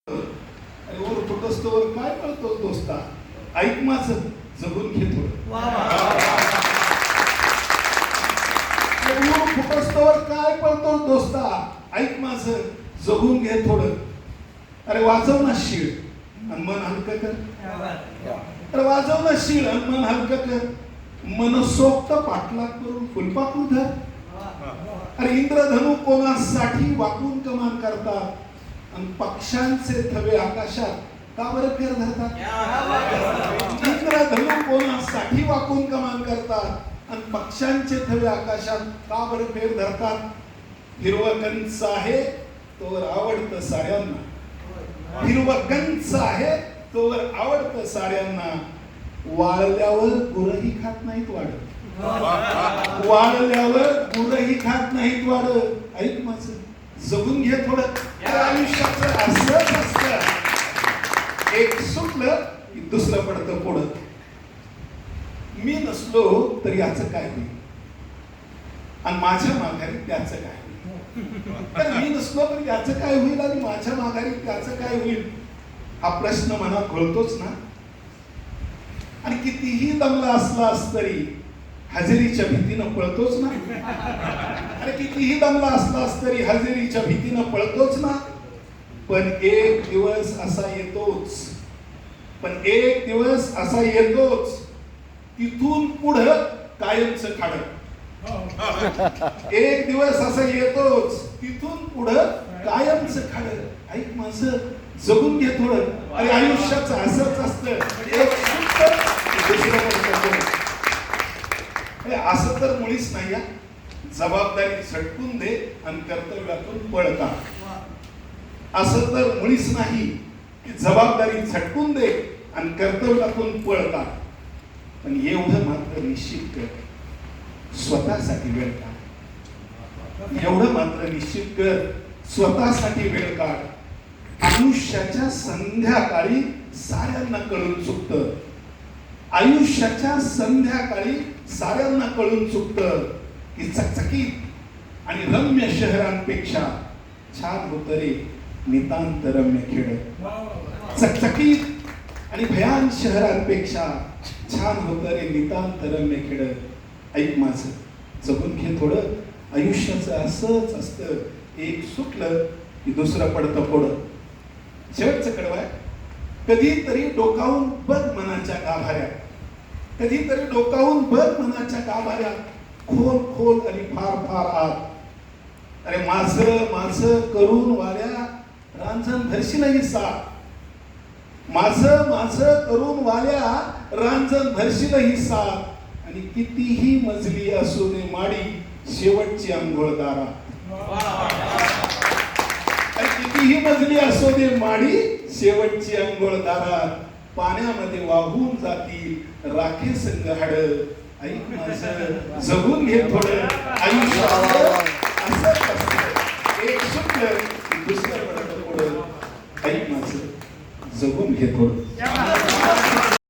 आणि वर फुटस्तोवर काय कळतो दोस्ता, ऐक माझं जगून घे थोडं. वर फुटस्तोवर काय कळतो दोस्ता, ऐक माझं जगून घे थोडं. अरे वाजव ना शीळ आणि मन हलकं कर. अरे वाजव ना शीळ आणि मन हलकं कर. मनसोक्त पाठलाग करून फुलपाखरू धर. अरे इंद्रधनु कोणासाठी वाकून कमान करतात आणि पक्ष्यांचे थवे आकाशात का बरं फेर धरतात. इंद्रधनु कोणासाठी वाकून कमान करतात आणि पक्ष्यांचे थवे आकाशात का बरं फेर धरतात. हिरवं कंच आहे तोवर आवडतं साऱ्यांना. हिरवं कंच आहे तोवर आवडतं साऱ्यांना. वाळल्यावर गुरही खात नाहीत वाढत. वाळल्यावर गुरही खात नाहीत वाढत. ऐक माझं जगून घे थोडं. आयुष्याचं असंच असतं, एक सुटलं की दुसरं पडतं पुढं. मी नसलो तर याचं काय होईल आणि माझ्या माघारी त्याचं काय होईल. तर मी नसलो तर याचं काय होईल आणि माझ्या माघारी त्याचं काय होईल हा प्रश्न मनात घोळतोच ना. आणि कितीही दमला असलास तरी हजेरीच्या भीतीनं पळतोच ना. अरे कितीही दमला असलास तरी हजेरीच्या भीतीनं पळतोच ना. पण एक दिवस असा येतोच, पण एक दिवस असा येतोच तिथून पुढं कायमचं खाडं. एक दिवस असा येतोच तिथून पुढं कायमचं खाडं. ऐक माझं जगून घे थोडं. अरे आयुष्याचं असंच असतं, एक सुटतं दुसरं पडतं. असं तर मुळीच नाही. जबाबदारी झटकून दे आणि कर्तव्यातून पळ काढ. असं तर मुळीच नाही की जबाबदारी झटकून दे आणि कर्तव्यातून पळ काढ. पण एवढं मात्र निश्चित कर, स्वतःसाठी वेळ काढ. एवढं मात्र निश्चित कर, स्वतःसाठी वेळ काढ. आयुष्याच्या संध्याकाळी साऱ्यांना कळून चुकतं. आयुष्याच्या संध्याकाळी साऱ्यांना कळून चुकतं की चकचकीत आणि रम्य शहरांपेक्षा छान होत रे नितांत रम्य खेळ. चकचकीत आणि भयान शहरांपेक्षा छान होत रे नितांत रम्य खेळ. ऐक माझं जगून घे थोडं. आयुष्याचं असंच असतं, एक सुटलं की दुसरं पडतं पुढं. शेवटचं कडवं आहे, कधीतरी डोकावून बघ मनाच्या गाभाऱ्यात. कधीतरी डोकावून बघ मनाच्या गाभाऱ्यात, खोल खोल आणि फार फार आत. अरे माझं माझं करून वाल्या रांजण धरशीलही साथ. माझं माझं करून वाल्या रांजण धरशीलही साथ. आणि कितीही मजली असू दे माडी शेवटची अंघोळ दारात. कितीही मजली असू दे माडी शेवटची अंघोळ दारात. पाण्यामध्ये वाहून जातील राखे संग हाड. ऐक माझं जगून घे थोडं. आयुष्य